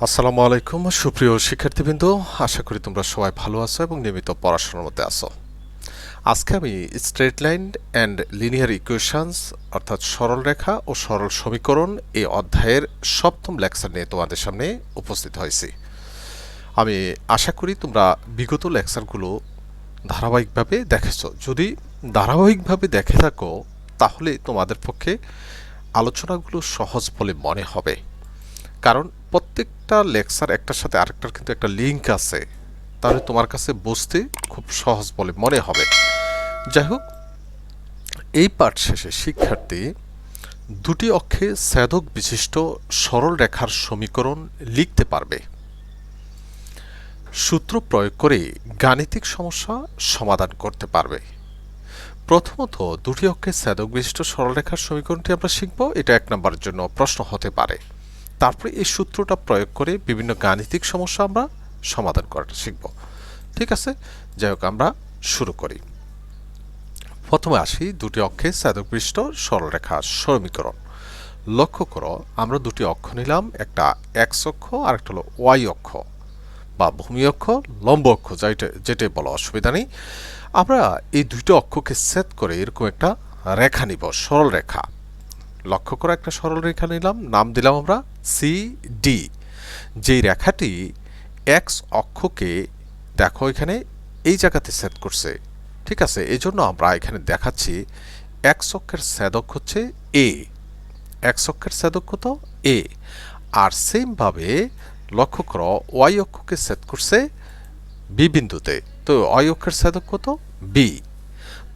আসসালামু আলাইকুম সুপ্রিয় শিক্ষার্থীবৃন্দ, আশা করি তোমরা সবাই ভালো আছো এবং নিয়মিত পড়াশোনার মধ্যে আছো। আজকে আমি straight line and linear equations অর্থাৎ সরল রেখা ও সরল সমীকরণ এই অধ্যায়ের সপ্তম লেকচার নিয়ে তোমাদের সামনে উপস্থিত হয়েছি। আমি আশা করি তোমরা বিগত লেকচারগুলো ধারাবাহিকভাবে দেখেছো। যদি ধারাবাহিকভাবে দেখে থাকো তাহলে তোমাদের পক্ষে আলোচনাগুলো সহজ বলে মনে হবে, কারণ প্রত্যেকটা লেকচার একটার সাথে আরেকটার কিন্তু একটা লিঙ্ক আছে, তাহলে তোমার কাছে বুঝতে খুব সহজ বলে মনে হবে। যাই হোক, এই পাঠ শেষে শিক্ষার্থী দুটি অক্ষে ছেদক বিশিষ্ট সরল রেখার সমীকরণ লিখতে পারবে। সূত্র প্রয়োগ করে গাণিতিক সমস্যা সমাধান করতে পারবে। প্রথমত, দুটি অক্ষে ছেদক বিশিষ্ট সরলরেখার সমীকরণটি আমরা শিখব। এটা 1 নম্বরের জন্য প্রশ্ন হতে পারে। তারপরে এই সূত্রটা প্রয়োগ করে বিভিন্ন গাণিতিক সমস্যা আমরা সমাধান করাটা শিখব। ঠিক আছে, যাই হোক, আমরা শুরু করি। প্রথমে আসি দুটি অক্ষে ছেদক বিশিষ্ট সরলরেখার সমীকরণ। লক্ষ্য করো, আমরা দুটি অক্ষ নিলাম, একটা এক্স অক্ষ আর একটা হলো ওয়াই অক্ষ বা ভূমি অক্ষ, লম্ব অক্ষ, যেটাই বলো, অসুবিধা নেই। আমরা এই দুটো অক্ষকে ছেদ করে এরকম একটা রেখা নিব, সরল রেখা। লক্ষ্য করে একটা সরল রেখা নিলাম, নাম দিলাম আমরা সি ডি। যেই রেখাটি এক্স অক্ষকে দেখো এখানে এই জায়গাতে ছেদ করছে। ঠিক আছে, এই জন্য আমরা এখানে দেখাচ্ছি এক্স অক্ষের ছেদক হচ্ছে এ। এক্স অক্ষের ছেদক কত? এ। আর সেমভাবে লক্ষ্য করো, ওয়াই অক্ষকে ছেদ করছে বি বিন্দুতে, তো ওয়াই অক্ষের ছেদক কত? বি।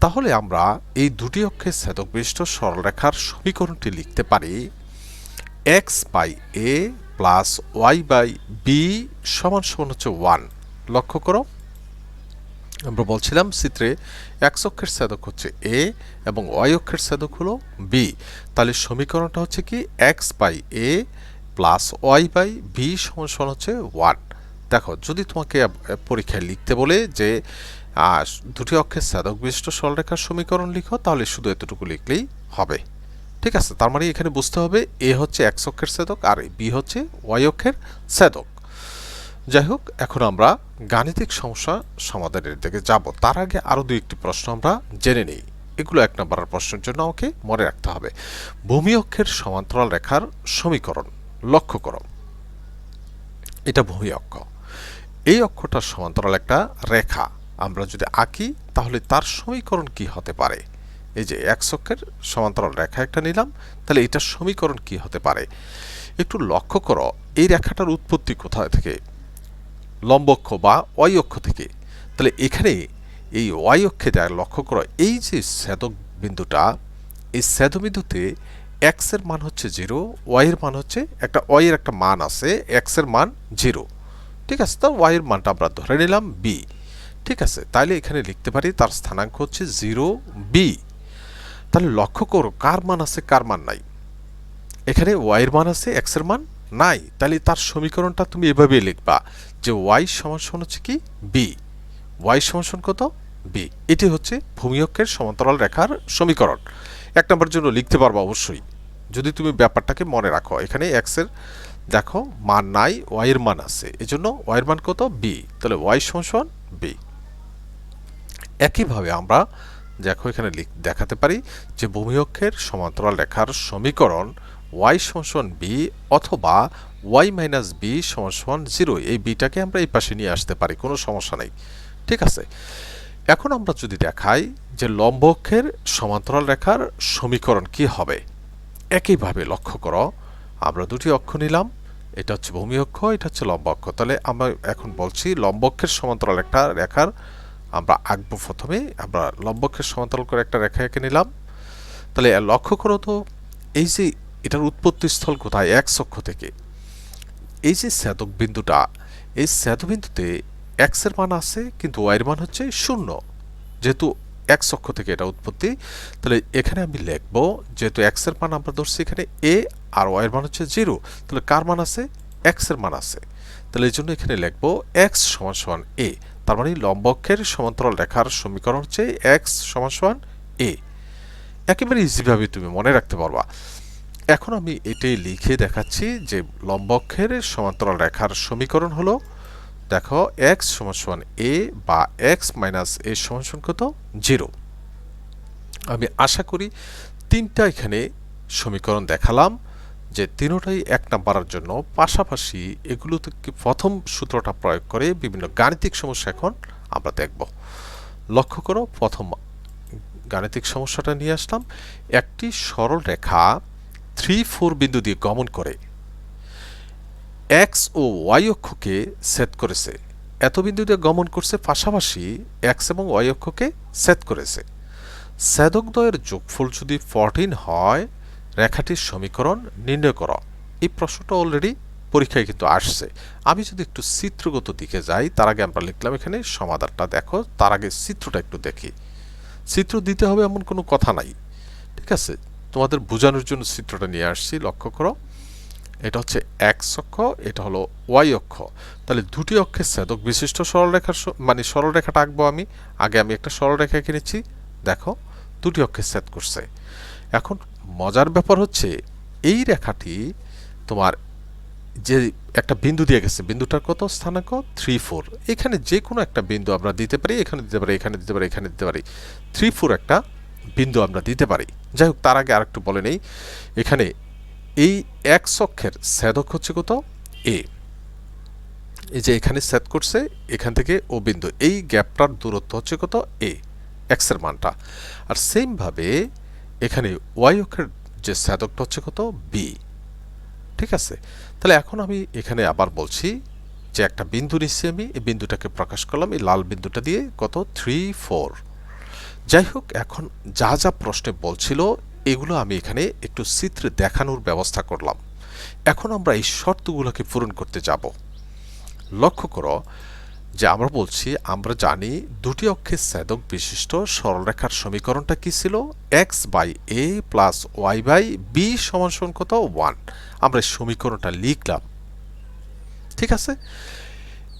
তাহলে আমরা এই দুটি অক্ষের ছেদক বিশিষ্ট সরলরেখার সমীকরণটি লিখতে পারি x by A plus Y by b সমান সমান হচ্ছে 1। লক্ষ্য করো, আমরা বলছিলাম চিত্রে এক্স অক্ষের ছেদক হচ্ছে এ এবং ওয়াই অক্ষের ছেদক হলো বি। তাহলে সমীকরণটা হচ্ছে কি x by A plus Y by b সমান সমান হচ্ছে 1। দেখো, যদি তোমাকে পরীক্ষায় লিখতে বলে যে দুটি অক্ষের ছেদক বিশিষ্ট সরলরেখার সমীকরণ লিখো, তাহলে শুধু এতটুকু লিখলেই হবে। ঠিক আছে, তার মানে এখানে বুঝতে হবে এ হচ্ছে এক্স অক্ষের ছেদক আর বি হচ্ছে ওয়াই অক্ষের ছেদক। যাই হোক, এখন আমরা গাণিতিক সমস্যা সমাধানের দিকে যাব। তার আগে আরো দুই একটি প্রশ্ন আমরা জেনে নিই। এগুলো 1 নম্বরের প্রশ্নের জন্য আমাকে মনে রাখতে হবে। ভূমি অক্ষের সমান্তরাল রেখার সমীকরণ। লক্ষ্য করো, এটা ভূমি অক্ষ, এই অক্ষটার সমান্তরাল একটা রেখা আমরা যদি আঁকি তাহলে তার সমীকরণ কি হতে পারে? এই যে এক্স অক্ষের সমান্তরাল রেখা একটা নিলাম, তাহলে এটার সমীকরণ কি হতে পারে? একটু লক্ষ্য করো, এই রেখাটার উৎপত্তি কোথায় থেকে? লম্ব অক্ষ বা ওয়াই অক্ষ থেকে। তাহলে এখানে এই ওয়াই অক্ষে লক্ষ্য করো, এই যে ছেদক বিন্দুটা, এই ছেদবিন্দুতে এক্স এর মান হচ্ছে 0, ওয়াই এর মান হচ্ছে ওয়াই এর একটা মান আছে, এক্স এর মান 0। ঠিক আছে, তো ওয়াই এর মানটা আমরা ধরে নিলাম বি। ঠিক আছে, তাইলে এখানে লিখতে পারি তার স্থানাঙ্ক হচ্ছে 0 বি। তাহলে লক্ষ্য করো কার মান আছে কার মান নাই। এখানে ওয়াই এর মান আছে, এক্স এর মান নাই। তাহলে তার সমীকরণটা তুমি এভাবে লিখবা যে ওয়াই সমান সমান হচ্ছে কি বি। ওয়াই সমান সমান কত? বি। এটি হচ্ছে ভূমি অক্ষের সমান্তরাল রেখার সমীকরণ। 1 নম্বরের জন্য লিখতে পারবা অবশ্যই, যদি তুমি ব্যাপারটাকে মনে রাখো। এখানে এক্স এর দেখো মান নাই, ওয়াই এর মান আছে, এজন্য ওয়াই এর মান কত? বি। তাহলে ওয়াই সমান সমান বি। একইভাবে আমরা দেখো এখানে দেখাতে পারি যে ভূমি অক্ষের সমান্তরাল রেখার সমীকরণ ওয়াই সমান সমান বি অথবা ওয়াই মাইনাস বি সমান সমান 0। এই বিটাকে আমরা এই পাশে নিয়ে আসতে পারি, কোনো সমস্যা নেই। ঠিক আছে, এখন আমরা যদি দেখাই যে লম্ব অক্ষের সমান্তরাল রেখার সমীকরণ কি হবে, একইভাবে লক্ষ্য করো, আমরা দুটি অক্ষ নিলাম, এটা হচ্ছে ভূমি অক্ষ, এটা হচ্ছে লম্ব অক্ষ। তাহলে আমরা এখন বলছি লম্ব অক্ষের সমান্তরাল একটা রেখার আমরা আঁকবো। প্রথমে আমরা লম্ব অক্ষের সমান্তরাল করে একটা রেখা এঁকে নিলাম। তাহলে লক্ষ্য করো তো, এই যে এটার উৎপত্তি স্থল কোথায়? এক্স অক্ষ থেকে। এই যে ছেদক বিন্দুটা, এই ছেদবিন্দুতে এক্স এর মান আছে কিন্তু ওয়াই এর মান হচ্ছে 0, যেহেতু এক্স অক্ষ থেকে এটা উৎপত্তি। তাহলে এখানে আমি লিখবো, যেহেতু এক্স এর মান আমরা ধরছি এখানে এ আর ওয়াই এর মান হচ্ছে 0, তাহলে কার মান আছে? এক্স এর মান আছে। তাহলে এই জন্য এখানে লিখবো এক্স সমান সমান এ। তার মানে লম্ব অক্ষের সমান্তরাল রেখার সমীকরণ হচ্ছে এক্স সমান সমান এ। একেবারে ইজিভাবে তুমি মনে রাখতে পারবা। এখন আমি এটাই লিখে দেখাচ্ছি যে লম্ব অক্ষের সমান্তরাল রেখার সমীকরণ হলো, দেখো এক্স সমান সমান এ বা এক্স মাইনাস এ সমান সমান কত 0। আমি আশা করি তিনটা এখানে সমীকরণ দেখালাম যে তিনটাই 1 নাম্বারের জন্য। পাশাপাশি এগুলো থেকে প্রথম সূত্রটা প্রয়োগ করে বিভিন্ন গাণিতিক সমস্যা এখন আমরা দেখব। লক্ষ্য করো, প্রথম গাণিতিক সমস্যাটা নিয়ে আসলাম। একটি সরল রেখা 3-4 বিন্দু দিয়ে গমন করে এক্স ও ওয়াই অক্ষকে সেট করেছে। এত বিন্দু দিয়ে গমন করছে, পাশাপাশি এক্স এবং ওয়াই অক্ষকে সেট করেছে। ছেদকদ্বয়ের যোগফল যদি 14 হয়, রেখাটির সমীকরণ নির্ণয় করো। এই প্রশ্নটা অলরেডি পরীক্ষায় কিন্তু আসছে। আমি যদি একটু চিত্রগত দিকে যাই, তার আগে আমরা লিখলাম এখানে সমাধানটা দেখো, তার আগে চিত্রটা একটু দেখি। চিত্র দিতে হবে এমন কোনো কথা নাই, ঠিক আছে? তোমাদের বোঝানোর জন্য চিত্রটা নিয়ে আসছি। লক্ষ্য করো, এটা হচ্ছে এক্স অক্ষ, এটা হলো ওয়াই অক্ষ। তাহলে দুটি অক্ষের ছেদক বিশিষ্ট সরলরেখার মানে সরলরেখাটা আঁকবো আমি। আগে আমি একটা সরলরেখা এঁকে নিচ্ছি। দেখো দুটি অক্ষের ছেদ করছে। এখন মজার ব্যাপার হচ্ছে এই রেখাটি তোমার যে একটা বিন্দু দিয়ে গেছে, বিন্দুটার কত স্থানাঙ্ক 3-4। এখানে যে কোনো একটা বিন্দু আমরা দিতে পারি, এখানে দিতে পারি, এখানে দিতে পারি, এখানে দিতে পারি। 3-4 একটা বিন্দু আমরা দিতে পারি। যাই হোক, তার আগে আরেকটু বলে নেই, এখানে এই এক্স অক্ষের ছেদক হচ্ছে কত এ। এই যে এখানে ছেদ করছে, এখান থেকে ও বিন্দু, এই গ্যাপটার দূরত্ব হচ্ছে কত এ, এক্স এর মানটা। আর সেম ভাবে এখানে ওয়াই অক্ষের যে ছেদকটা হচ্ছে কত বি। ঠিক আছে? তাহলে এখন আমি এখানে আবার বলছি যে একটা বিন্দু নিচ্ছি আমি, এই বিন্দুটাকে প্রকাশ করলাম এই লাল বিন্দুটা দিয়ে, কত 3-4। যাই হোক, এখন যা যা প্রশ্নে বলছিল এগুলো আমি এখানে একটু চিত্রে দেখানোর ব্যবস্থা করলাম। এখন আমরা এই শর্তগুলোকে পূরণ করতে যাব। লক্ষ্য করো যে আমরা বলছি, আমরা জানি দুটি অক্ষের ছেদক বিশিষ্ট সরলরেখার সমীকরণটা কি ছিল, x by A plus Y by b সমান সমান কত 1। আমরা এই সমীকরণটা লিখলাম, ঠিক আছে?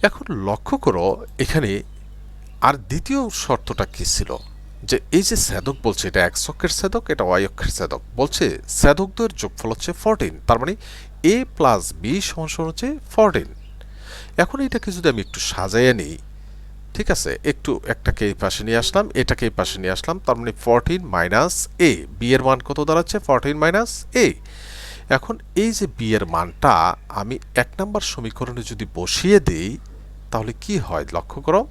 এখন লক্ষ্য করো এখানে আর দ্বিতীয় শর্তটা কি ছিল, যে এই যে ছেদক বলছে এটা এক্স অক্ষের ছেদক, এটা ওয়াই অক্ষের ছেদক, বলছে ছেদকদ্বয়ের যোগফল হচ্ছে 14। তার মানে এ প্লাস বি সমান সমান হচ্ছে 14। এখন এটাকে যদি আমি একটু সাজাইয়ে নিই, ঠিক আছে, একটু একটাকে এই পাশে নিয়ে আসলাম, এটাকে এই পাশে নিয়ে আসলাম, তার মানে 14 মাইনাস এ, বি এর মান কত দাঁড়াচ্ছে 14 মাইনাস এ। এখন এই যে বি এর মানটা আমি 1 নম্বর সমীকরণে যদি বসিয়ে দিই, তাহলে কি হয় লক্ষ্য করো,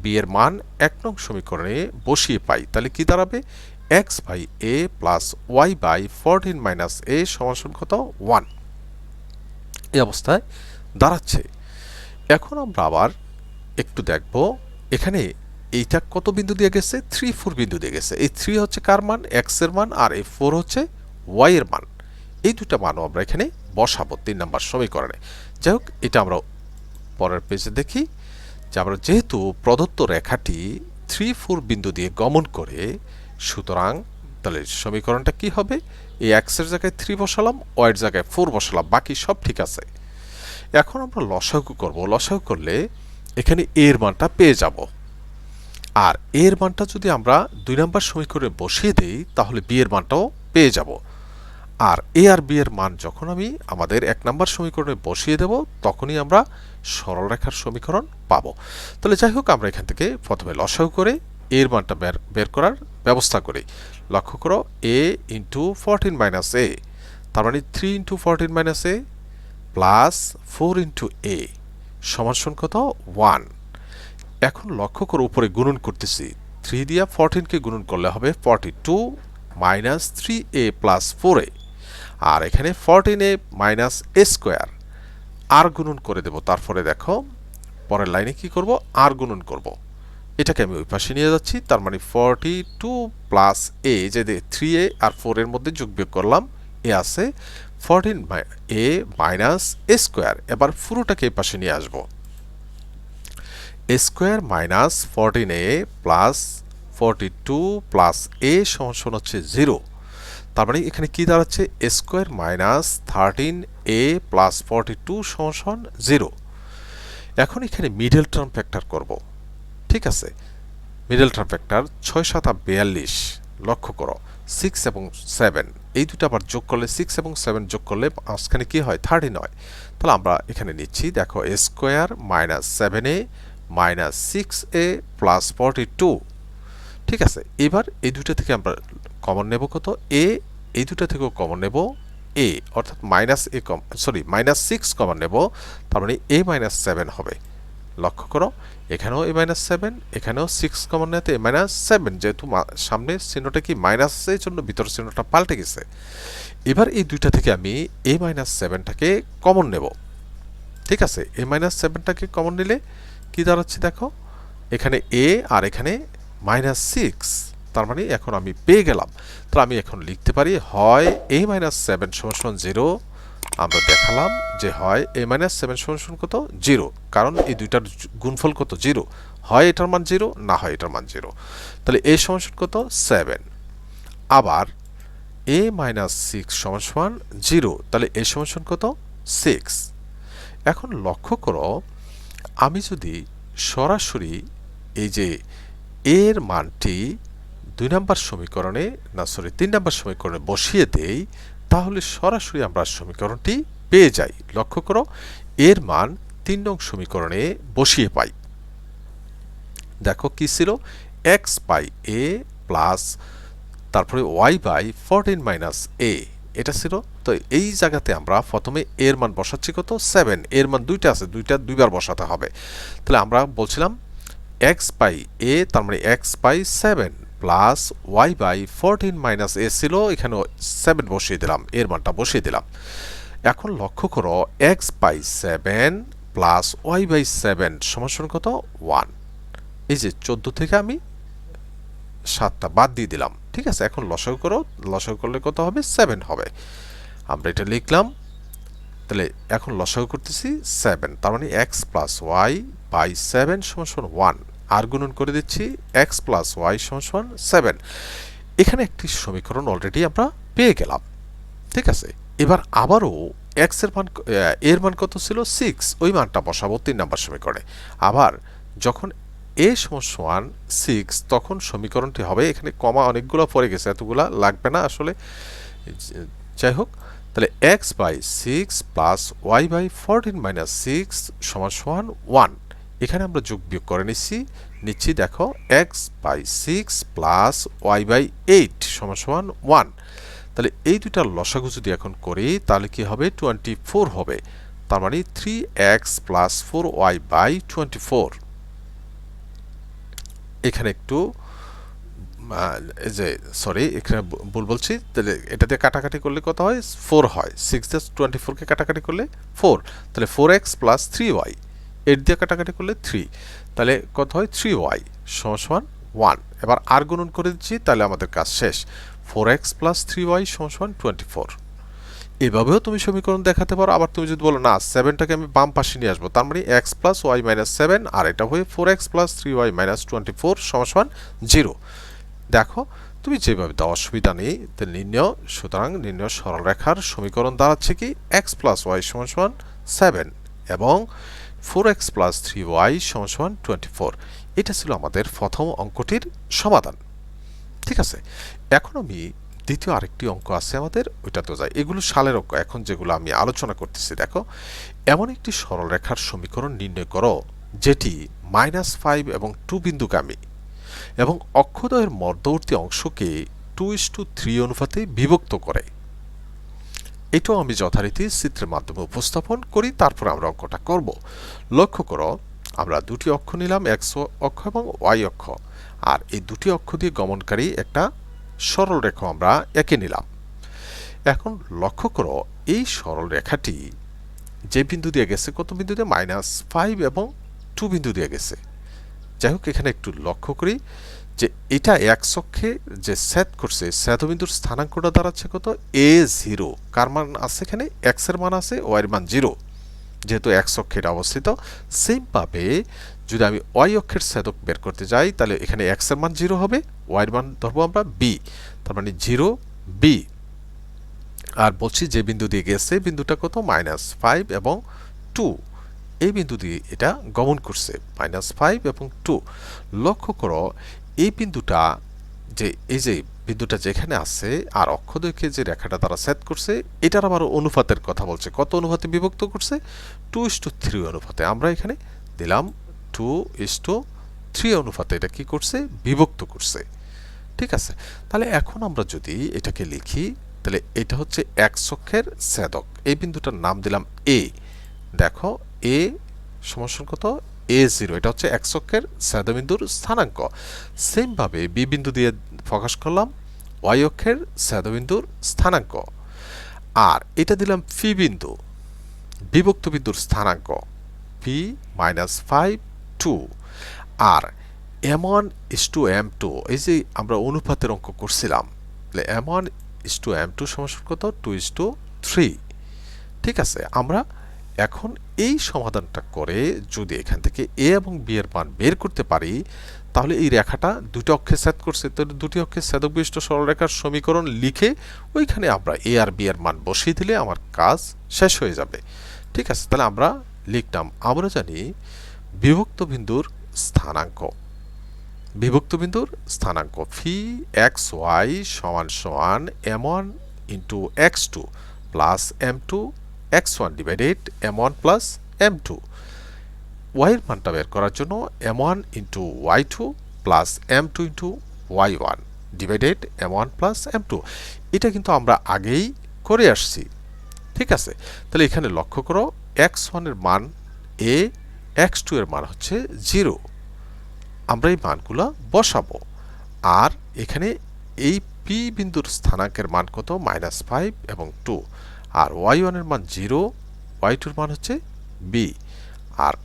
বি এর মান 1 নং সমীকরণে বসিয়ে পাই, তাহলে কি দাঁড়াবে, X by A plus Y by 14 minus A সমান সমান কত 1। এই অবস্থায় দাঁড়াচ্ছে। এখন আমরা আবার একটু দেখব, এখানে এইটা কত বিন্দু দিয়ে গেছে, 3-4 বিন্দু দিয়ে গেছে। এই 3 হচ্ছে কার মান, এক্স এর মান, আর এই 4 হচ্ছে ওয়াই এর মান। এই দুটা মানও আমরা এখানে বসাবো 3 নম্বর সমীকরণে। যাই হোক, এটা আমরা পরের পেজে দেখি যে আমরা যেহেতু প্রদত্ত রেখাটি 3-4 বিন্দু দিয়ে গমন করে, সুতরাং তাহলে সমীকরণটা কি হবে, এই এক্স এর জায়গায় 3 বসালাম, ওয়াই এর জায়গায় 4 বসালাম, বাকি সব ঠিক আছে। এখন আমরা লসাগু করব। লসাগু করলে এখানে এ এর মানটা পেয়ে যাব, আর এ এর মানটা যদি আমরা 2 নম্বর সমীকরণে বসিয়ে দেই, তাহলে বি এর মানটাও পেয়ে যাব। আর এ আর বি এর মান যখন আমি আমাদের 1 নম্বর সমীকরণে বসিয়ে দেব, তখনই আমরা সরলরেখার সমীকরণ পাবো। তাহলে যাই হোক, আমরা এখান থেকে প্রথমে লসাগু করে এর মানটা বের করার ব্যবস্থা করি। লক্ষ্য করো, এ ইন্টু 14 মাইনাস এ, তার মানে 3 ইন্টু 14 মাইনাস এ প্লাস 4 ইন্টু এ সমান সমান কত 1। এখন লক্ষ্য করো, উপরে গুণন করতেছি, 3 দিয়া 14কে গুণন করলে হবে 42 মাইনাস 3a প্লাস 4a, আর এখানে 14a মাইনাস a স্কোয়ার, আর গুণন করে দেব। তারপরে দেখো পরের লাইনে কি করব, আর গুণন করব। এটাকে আমি ওই পাশে নিয়ে যাচ্ছি, তার মানে 42 প্লাস a, যে 3a আর 4 এর মধ্যে যোগ বিয়োগ করলাম, এ আছে 14a মাইনাস a স্কোয়ার। এবার পুরোটাকে এই পাশে নিয়ে আসবো, a square minus 14a plus 42 plus a সমান সমান হচ্ছে 0। তার মানে এখানে কি দাঁড়াচ্ছে, a square minus 13a plus 42 সমান সমান 0। এখন এখানে মিডল টার্ম ফ্যাক্টর করব, ঠিক আছে? মিডল টার্ম ফ্যাক্টর 6 7 42, লক্ষ্য করো 6 এবং 7, এই দুটো আবার যোগ করলে 6 এবং 7 যোগ করলে মাঝখানে কি হয় 13 হয়। তাহলে আমরা এখানে নিচ্ছি দেখো a square minus 7a minus 6a plus 42। ঠিক আছে, এবার এই দুটো থেকে আমরা কমন নেব কত a, এই দুটো থেকেও কমন নেব a, অর্থাৎ মাইনাস 6 কমন নেব, তার মানে a মাইনাস 7 হবে। লক্ষ্য করো এখানেও a মাইনাস 7, এখানেও 6 কমন নেতে a মাইনাস 7, যেহেতু সামনের চিহ্নটা কি মাইনাস, এই জন্য ভিতর চিহ্নটা পাল্টে গেছে। এবার এই দুইটা থেকে আমি a মাইনাস 7টাকে কমন নেব। ঠিক আছে, a মাইনাস 7টাকে কমন নিলে কি দাঁড়াচ্ছে দেখো, এখানে a আর এখানে মাইনাস 6, তার মানে এখন আমি পেয়ে গেলাম। তো আমি এখন লিখতে পারি হয় a মাইনাস 7 সমান 0, আমরা দেখালাম যে হয় a মাইনাস 7 সমান কত 0, কারণ এই দুইটার গুণফল কত 0, হয় এটার মান 0 না হয় এটার মান 0। তাহলে a সমান কত 7, আবার a মাইনাস 6 সমান 0, তাহলে a সমান কত 6। এখন লক্ষ্য করো আমি যদি সরাসরি এই যে এর মানটি 3 নম্বর সমীকরণে বসিয়ে দেই, তাহলে সরাসরি আমরা সমীকরণটি পেয়ে যাই। লক্ষ্য করো এর মান 3 নং সমীকরণে বসিয়ে পাই। দেখো কি ছিল x বাই a প্লাস তারপরে y বাই 14 মাইনাস a, এটা ছিল। তো এই জায়গাতে আমরা প্রথমে এর মান বসাচ্ছি কত 7, এর মান দুইটা আছে, দুইটা দুইবার বসাতে হবে। তাহলে আমরা বলছিলাম x বাই a, তার মানে x by 7 plus y by 14 minus a ছিল, এখানে 7 বসিয়ে দিলাম, এর মানটা বসিয়ে দিলাম। এখন লক্ষ্য করো x by 7 plus y by 7 সমান কত 1, এই যে 14 থেকে আমি 7টা বাদ দিয়ে দিলাম। ঠিক আছে, এখন লসাগু করো, লসাগু করলে কত হবে 7 হবে। আমরা এটা লিখলাম। তাহলে এখন লসাগু করতেছি 7, তার মানে x প্লাস ওয়াই বাই 7 সমান 1, আর গুণন করে দিচ্ছি x প্লাস ওয়াই সমান 7। এখানে একটি সমীকরণ অলরেডি আমরা পেয়ে গেলাম। ঠিক আছে, এবার আবারও x এর মান কত ছিল 6, ওই মানটা বসাবো 3 নম্বর সমীকরণে। আবার যখন a সমান 6, তখন সমীকরণটি হবে, এখানে কমা অনেকগুলো পড়ে গেছে, এতগুলা লাগবে না আসলে, যাই হোক। তাহলে x by 6 plus y by 14 minus 6 সমান 1। এখানে আমরা যোগ বিয়োগ করে নিচ্ছি দেখো x by 6 plus y by 8 সমান 1। তাহলে এই দুটার লসাগু যদি এখন করি তাহলে কি হবে 24 হবে, তার মানে 3x প্লাস 4y বাই 24। এখানে একটু এখানে ভুল বলছি, তাহলে এটা দিয়ে কাটাকাটি করলে কত হয় 4 হয়, 6 দিয়ে 24 কে কাটাকাটি করলে 4, তাহলে 4x প্লাস 3y, 8 দিয়ে কাটাকাটি করলে 3, তাহলে কত হয় 3y সমান 1। এবার আর গুণন করে দিচ্ছি, তাহলে আমাদের কাজ শেষ। 4x প্লাস 3y সমান 24। এভাবেও তুমি সমীকরণ দেখাতে পারো। আবার তুমি যদি বলো না 7টাকে আমি বাম পাশে নিয়ে আসবো, তার মানে x প্লাস ওয়াই মাইনাস 7, আর এটা হয়ে 4x প্লাস 3y মাইনাস 24 সমান 0। দেখো তুমি যেভাবে দাও অসুবিধা নেই, সুতরাং নির্ণয় সরলরেখার সমীকরণ দাঁড়াচ্ছে কি x প্লাস ওয়াই সমান 7 এবং 4x প্লাস 3y সমান 24। এটা ছিল আমাদের প্রথম অঙ্কটির সমাধান। ঠিক আছে, এখন আমি দ্বিতীয় আরেকটি অঙ্ক আছে আমাদের, ওইটা তো যাই। এগুলো সালের অঙ্ক, এখন যেগুলো আমি আলোচনা করতেছি। দেখো এমন একটি সরলরেখার সমীকরণ নির্ণয় করো যেটি -5 এবং 2 বিন্দুগামী এবং অক্ষদ্বয়ের মধ্যবর্তী অংশকে 2:3 অনুপাতে বিভক্ত করে। এটাও আমি যথারীতি চিত্রের মাধ্যমে উপস্থাপন করি, তারপর আমরা অঙ্কটা করব। লক্ষ্য করো আমরা দুটি অক্ষ নিলাম, x অক্ষ এবং y অক্ষ, আর এই দুটি অক্ষ দিয়ে গমনকারী একটা সরলরেখা আমরা এঁকে নিলাম। এখন লক্ষ্য করো এই সরলরেখাটি যে বিন্দু দিয়ে গেছে, কত বিন্দু দিয়ে -5 এবং 2 বিন্দু দিয়ে গেছে। যাই হোক, এখানে একটু লক্ষ্য করি যে এটা x অক্ষে যে ছেদ করছে, ছেদবিন্দুর স্থানাঙ্কটা দাঁড়াচ্ছে কত a0, কার মান আছে এখানে x এর মান আছে, y এর মান 0, যেহেতু x অক্ষে এটা অবস্থিত। সেম ভাবে যদি আমি y অক্ষের ছেদক বের করতে যাই, তাহলে এখানে x এর মান 0 হবে, y এর মান ধরবো আমরা b, তার মানে 0 b। আর বলছি যে বিন্দু দিয়ে গেছে, বিন্দুটা কত -5 এবং 2, এই বিন্দু দিয়ে এটা গমন করছে, -5 এবং 2। লক্ষ্য করো এই বিন্দুটা যে এই যে বিন্দুটা যেখানে আছে আর অক্ষদৈর্ঘ্যে যে রেখাটা তারা সেট করছে এটার আবার অনুপাতের কথা বলছে। কত অনুপাতে বিভক্ত করছে? 2:3 অনুপাতে। আমরা এখানে দিলাম 2:3 অনুপাতে এটা কি করছে? বিভক্ত করছে। ঠিক আছে, তাহলে এখন আমরা যদি এটাকে লিখি তাহলে এটা হচ্ছে এক্স অক্ষের ছেদক। এই বিন্দুটার নাম দিলাম এ। দেখো এ সমান কত? A0, এটা হচ্ছে এক্স অক্ষের ছেদবিন্দুর স্থানাঙ্ক। সেম ভাবে বি বিন্দু দিয়ে প্রকাশ করলাম ওয়াই অক্ষের ছেদবিন্দুর স্থানাঙ্ক। আর এটা দিলাম পি বিন্দু, বিভক্ত বিন্দুর স্থানাঙ্ক P-5 2। আর M1:M2, এই যে আমরা অনুপাতের অঙ্ক করছিলাম, তাহলে M1:M2 সমান কত? 2:3। ঠিক আছে, আমরা এখন এই সমাধানটা করে যদি এখান থেকে এ এবং বি এর মান বের করতে পারি তাহলে এই রেখাটা দুটো অক্ষে ছেদ করছে, তো দুটি অক্ষে ছেদক বিশিষ্ট সরলরেখার সমীকরণ লিখে ওইখানে আমরা এ আর বি এর মান বসিয়ে দিলে আমার কাজ শেষ হয়ে যাবে। ঠিক আছে, তাহলে আমরা লিখলাম, আমরা জানি বিভক্ত বিন্দুর স্থানাঙ্ক, বিভক্ত বিন্দুর স্থানাঙ্ক ফি এক্স ওয়াই সমান সমান m1 into x2 plus m2 x1 divided m1 plus m2। y এর মানটা বের করার জন্য m1 into y2 plus m2 into y1 divided m1 plus m2। এটা কিন্তু আমরা আগেই করে আসছি। ঠিক আছে, তাহলে এখানে লক্ষ্য করো x1 এর মান a, x2 এর মান হচ্ছে 0। আমরা এই মানগুলো বসাবো। আর এখানে এই পি বিন্দুর স্থানাঙ্কের মান কত? -5 এবং 2। আর y1 এর মান 0, y2 এর মান হচ্ছে b। আর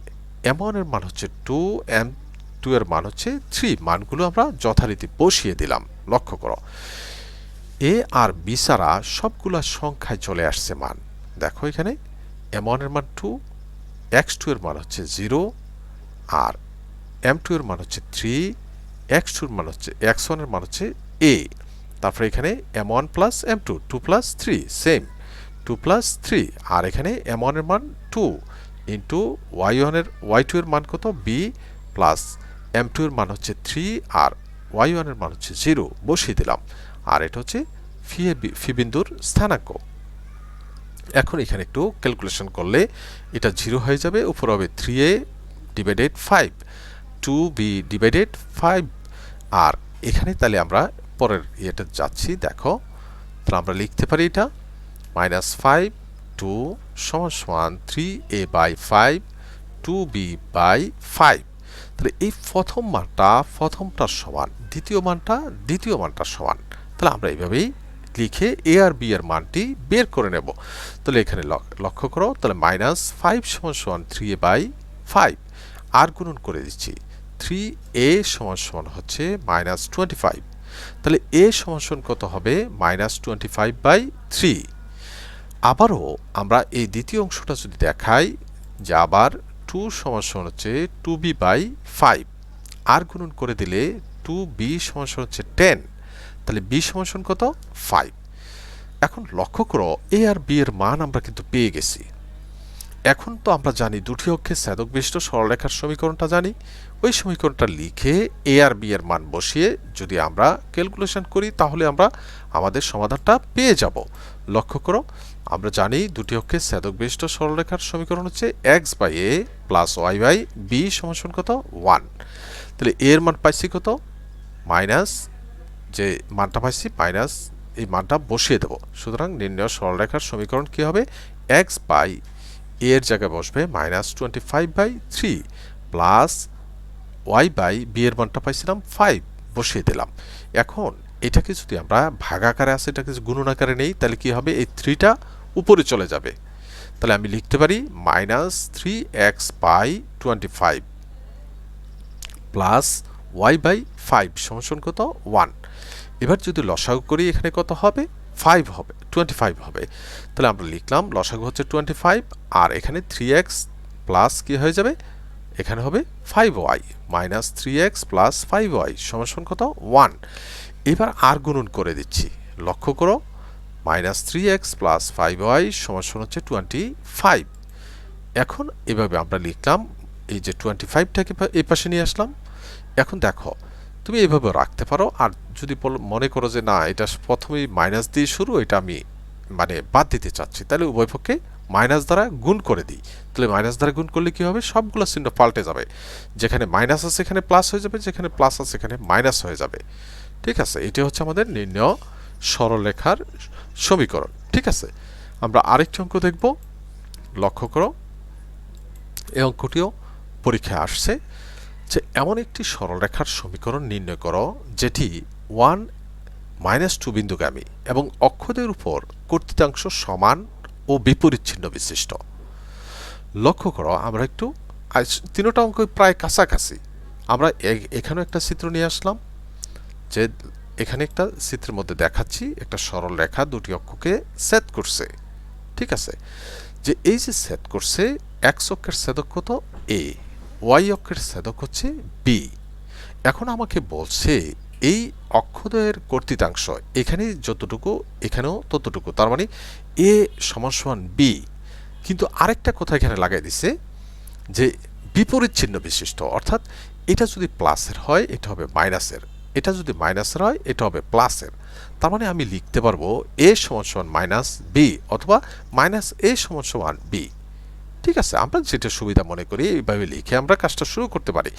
m1 এর মান হচ্ছে 2, m2 এর মান হচ্ছে 3। মানগুলো আমরা যথারীতি বসিয়ে দিলাম। লক্ষ্য করো এ আর বি ছাড়া সবগুলা সংখ্যায় চলে আসছে মান। দেখো এখানে m1 এর মান 2, x2 এর মান হচ্ছে 0, আর m2 এর মান হচ্ছে 3, x2 এর মান হচ্ছে x1 এর মান হচ্ছে a। তারপরে এখানে m1 plus m2, 2 plus 3 same 2 plus 3। আর এখানে m1 এর মান 2 ইন্টু y2 এর মান কত? b প্লাস m2 এর মান হচ্ছে 3 আর y1 এর মান হচ্ছে 0 বসিয়ে দিলাম। আর এটা হচ্ছে ফি বিন্দুর স্থানাঙ্ক। এখন এখানে একটু ক্যালকুলেশন করলে এটা 0 হয়ে যাবে, উপর হবে 3a ডিভাইডেড 5, 2b ডিভাইডেড 5। আর এখানে তাহলে আমরা পরের ইয়েটা যাচ্ছি। দেখো তাহলে আমরা লিখতে পারি এটা -5 2 সমান সমান 3a বাই 5 2b বাই 5। তাহলে এই প্রথম মানটা প্রথমটার সমান, দ্বিতীয় মানটা দ্বিতীয় মানটার সমান। তাহলে আমরা এইভাবেই লিখে এ আর বি এর মানটি বের করে নেব। তাহলে এখানে লক্ষ্য করো, তাহলে -5 সমান সমান 3a বাই 5। আর গুণন করে দিচ্ছি 3a সমান সমান হচ্ছে -25। তাহলে a সমান সমান কত হবে? -25 বাই 3। আবারও আমরা এই দ্বিতীয় অংশটা যদি দেখাই যে আবার 2 সমান সমান হচ্ছে 2b বাই 5। আর গুণন করে দিলে 2b সমান সমান হচ্ছে 10। তাহলে b সমান সমান কত? 5। এখন লক্ষ্য করো a আর b এর মান আমরা কিন্তু পেয়ে গেছি। এখন তো আমরা জানি দুটি অক্ষে ছেদক বিশিষ্ট সরলরেখার সমীকরণটা জানি। ওই সমীকরণটা লিখে এ আর বি এর মান বসিয়ে যদি আমরা ক্যালকুলেশন করি তাহলে আমরা আমাদের সমাধানটা পেয়ে যাব। লক্ষ্য করো আমরা জানি দুটি অক্ষে ছেদক বিশিষ্ট সরলরেখার সমীকরণ হচ্ছে x by a plus y by b সমান কত? 1। তাহলে a এর মান পাইছি কত? মাইনাস, যে মানটা পাইছি মাইনাস, এই মানটা বসিয়ে দেব। সুতরাং নির্ণয় সরলরেখার সমীকরণ কি হবে? x বাই a এর জায়গায় বসবে -25 by 3 plus y by b এর মানটা পাইছিলাম 5 বসিয়ে দিলাম। এখন এটাকে যদি আমরা ভাগাকারে আছে এটাকে গুণন আকারে নেই তাহলে কি হবে? এই 3টা উপরে চলে যাবে। তাহলে আমি লিখতে পারি -3x by 25 plus y by 5 সমান কত? 1। এবার যদি লসাগু করি এখানে কত হবে? 5 হবে, 25 হবে। তাহলে আমরা লিখলাম লসাগু হচ্ছে 25 আর এখানে 3x প্লাস কি হয়ে যাবে? এখানে হবে 5y -3x প্লাস 5y সমান কত? 1। এবার আর গুণন করে দিচ্ছি। লক্ষ্য করো -3x প্লাস 5y সমান হচ্ছে 25। এখন এভাবে আমরা লিখলাম, এই যে 25টাকে এই পাশে নিয়ে আসলাম। এখন দেখো তুমি এইভাবে রাখতে পারো। আর যদি মনে করো যে না এটা প্রথমেই মাইনাস দিয়ে শুরু, এটা আমি মানে বাদ দিতে চাচ্ছি, তাহলে উভয় পক্ষে মাইনাস দ্বারা গুণ করে দিই। তাহলে মাইনাস দ্বারা গুণ করলে কি হবে, সবগুলো চিহ্ন পাল্টে যাবে, যেখানে মাইনাস আছে এখানে প্লাস হয়ে যাবে, যেখানে প্লাস আছে এখানে মাইনাস হয়ে যাবে। ঠিক আছে, এটি হচ্ছে আমাদের নির্ণয় সরলরেখার সমীকরণ। ঠিক আছে, আমরা আরেকটি অঙ্ক দেখব। লক্ষ্য করো, এই অঙ্কটিও পরীক্ষায় আসছে যে এমন একটি সরলরেখার সমীকরণ নির্ণয় করো যেটি 1 -2 বিন্দুগামী এবং অক্ষদের উপর কর্তৃতাংশ সমান ও বিপরীত চিহ্ন বিশিষ্ট। লক্ষ্য করো, আমরা একটু তিনটা অঙ্ক প্রায় কাছাকাছি। আমরা এখানেও একটা চিত্র নিয়ে আসলাম, যে এখানে একটা চিত্রের মধ্যে দেখাচ্ছি একটা সরল রেখা দুটি অক্ষকে ছেদ করছে। ঠিক আছে, যে এই যে ছেদ করছে, এক্স অক্ষের ছেদক কত এ, ওয়াই অক্ষের ছেদক হচ্ছে বি। এখন আমাকে বলছে এই অক্ষদ্বয়ের কর্তৃতাংশ এখানে যতটুকু এখানেও ততটুকু, তার মানে এ সমান সমান বি। কিন্তু আরেকটা কথা এখানে লাগাই দিছে যে বিপরীত চিহ্ন বিশিষ্ট, অর্থাৎ এটা যদি প্লাসের হয় এটা হবে মাইনাসের, এটা যদি মাইনাসের হয় এটা হবে প্লাসের। তার মানে আমি লিখতে পারবো এ সমান সমান মাইনাস বি অথবা মাইনাস এ সমান সমান বি। ঠিক আছে, আমরা যেটা সুবিধা মনে করি এইভাবে লিখে আমরা কাজটা শুরু করতে পারি।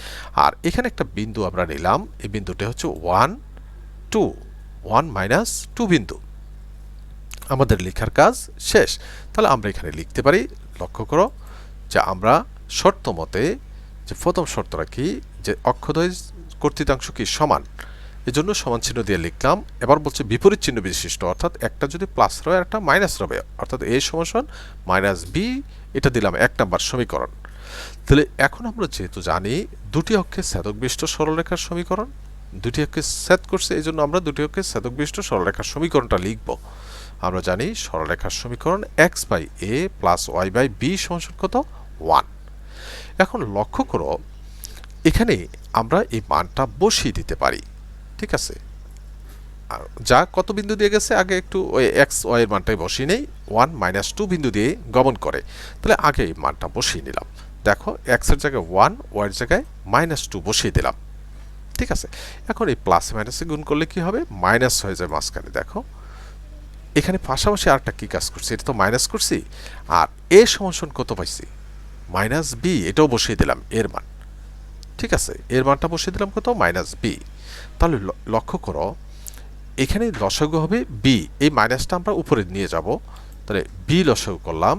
আর এখানে একটা বিন্দু আমরা নিলাম, এই বিন্দুটা হচ্ছে 1 2, 1 -2 বিন্দু। আমাদের লেখার কাজ শেষ। তাহলে আমরা এখানে লিখতে পারি, লক্ষ্য করো যে আমরা শর্ত মতে যে প্রথম শর্তটা কি, যে অক্ষদ্বয় কর্তৃতাংশ কি সমান, এজন্য সমান চিহ্ন দিয়ে লিখলাম। এবার বলছে বিপরীত চিহ্ন বিশিষ্ট, অর্থাৎ একটা যদি প্লাস রবে আর একটা মাইনাস রবে, অর্থাৎ এ সমান মাইনাস বি, এটা দিলাম 1 নম্বর সমীকরণ। তাহলে এখন আমরা যেহেতু জানি দুটি অক্ষে ছেদক বিশিষ্ট সরলরেখার সমীকরণ, দুটি অক্ষে ছেদ করছে, এই জন্য আমরা দুটি অক্ষে ছেদক বিশিষ্ট সরলরেখার সমীকরণটা লিখব। আমরা জানি সরলরেখার সমীকরণ x by A plus Y by b সমান কত 1। এখন লক্ষ্য করো, এখানে আমরা এই মানটা বসিয়ে দিতে পারি। ঠিক আছে, যা কত বিন্দু দিয়ে গেছে আগে একটু ওই এক্স ওয়াই এর মানটাই বসিয়ে নেই, 1 -2 বিন্দু দিয়ে গমন করে। তাহলে আগে এই মানটা বসিয়ে নিলাম। দেখো এক্স এর জায়গায় 1, ওয়াই এর জায়গায় -2 বসিয়ে দিলাম। ঠিক আছে, এখন এই প্লাস মাইনাসে গুণ করলে কি হবে, মাইনাস হয়ে যায় মাঝখানে। দেখো এখানে পাশাপাশি আরেকটা কি কাজ করছি, এটা তো মাইনাস করছি, আর এ সমান কত পাইছি মাইনাস বি, এটাও বসিয়ে দিলাম এর মান। ঠিক আছে, এর মানটা বসিয়ে দিলাম কত মাইনাস বি। তাহলে লক্ষ্য করো, এখানে লসাগু হবে বি, এই মাইনাসটা আমরা উপরে নিয়ে যাব, তাহলে বি লসাগু করলাম,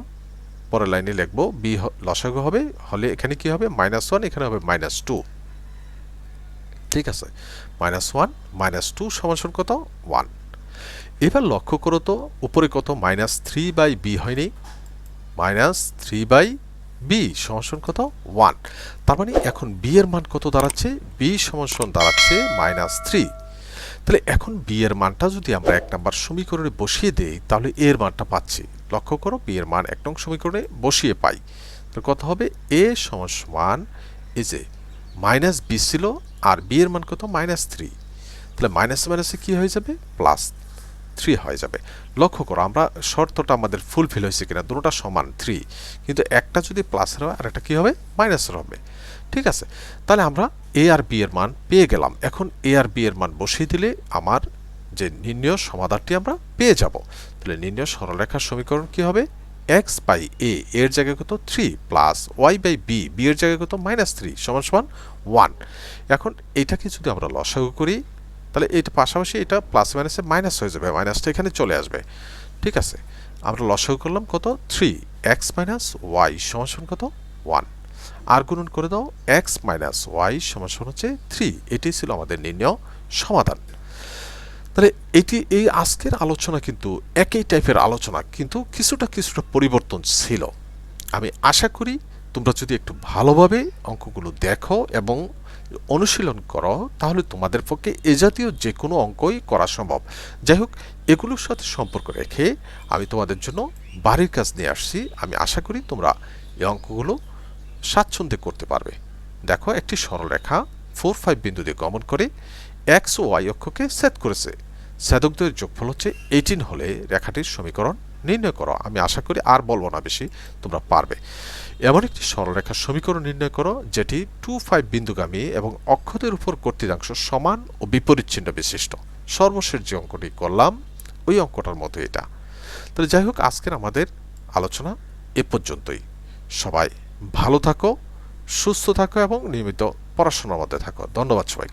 পরের লাইনে লিখবো বি লসাগু হবে, হলে এখানে কি হবে -1, এখানে হবে -2। ঠিক আছে, -1 -2 সমান কত 1। এবার লক্ষ্য করো তো উপরে কত -3/b হয়নি, -3/b সমান কত 1। তার মানে এখন বি এর মান কত দাঁড়াচ্ছে, বি সমান দাঁড়াচ্ছে -3। তাহলে এখন বি এর মানটা যদি আমরা 1 নম্বর সমীকরণে বসিয়ে দেই, তাহলে এর মানটা পাচ্ছি। লক্ষ্য করো, বি এর মান 1 নং সমীকরণে বসিয়ে পাই, তাহলে কত হবে এ সমান এই যে -b ছিল আর বি এর মান কত -3, তাহলে মাইনাস মাইনাসে কি হয়ে যাবে +3 হয়ে যাবে। লক্ষ্য করো আমরা শর্তটা আমাদের ফুলফিল হয়েছে কিনা, দুটোটা সমান 3, কিন্তু একটা যদি প্লাসের হয় আর একটা কি হবে মাইনাসের হবে। ঠিক আছে, তাহলে আমরা এ আর বি এর মান পেয়ে গেলাম। এখন এ আর বি এর মান বসিয়ে দিলে আমার যে নির্ণয় সমাধানটি আমরা পেয়ে যাব। তাহলে নির্ণয় সরলরেখার সমীকরণ কি হবে, এক্স বাই এ এর জায়গায় কত 3 plus Y by b, b এর জায়গায় কত -3 সমান 1। এখন এটাকে যদি আমরা লসাগু করি, তাহলে এটা পাশাপাশি এটা প্লাস মাইনাসে মাইনাস হয়ে যাবে, মাইনাসটা এখানে চলে আসবে। ঠিক আছে, আমরা লসাগু করলাম কত 3 এক্স মাইনাস ওয়াই সমান কত 1, আর গুণন করে দাও এক্স মাইনাস ওয়াই সমান হচ্ছে 3। এটাই ছিল আমাদের নির্ণয় সমাধান। তাহলে এটি এই আজকের আলোচনা কিন্তু একই টাইপের আলোচনা, কিন্তু কিছুটা পরিবর্তন ছিল। আমি আশা করি তোমরা যদি একটু ভালোভাবে অঙ্কগুলো দেখো এবং অনুশীলন করো, তাহলে তোমাদের পক্ষে এ জাতীয় যে কোনো অঙ্কই করা সম্ভব। যাই হোক, এগুলোর সাথে সম্পর্ক রেখে আমি তোমাদের জন্য বাড়ির কাজ নিয়ে আসছি। আমি আশা করি তোমরা এই অঙ্কগুলো স্বাচ্ছন্দ্যে করতে পারবে। দেখো একটি সরলরেখা 4 5 বিন্দু দিয়ে গমন করে এক্স ও ওয়াই অক্ষকে ছেদ করেছে। ছেদকদ্বয়ের যোগফল হচ্ছে 18 হলে রেখাটির সমীকরণ নির্ণয় করো। আমি আশা করি আর বলবো না বেশি, তোমরা পারবে। এমন একটি সরলরেখার সমীকরণ নির্ণয় করো যেটি 2, 5 বিন্দুগামী এবং অক্ষদের উপর কর্তৃতাংশ সমান ও বিপরীত চিহ্ন বিশিষ্ট। সর্বশেষ যে অঙ্কটি করলাম ওই অঙ্কটার মতো এটা। তাহলে যাই হোক, আজকের আমাদের আলোচনা এ পর্যন্তই। সবাই ভালো থাকো, সুস্থ থাকো এবং নিয়মিত পড়াশোনার মধ্যে থাকো। ধন্যবাদ সবাইকে।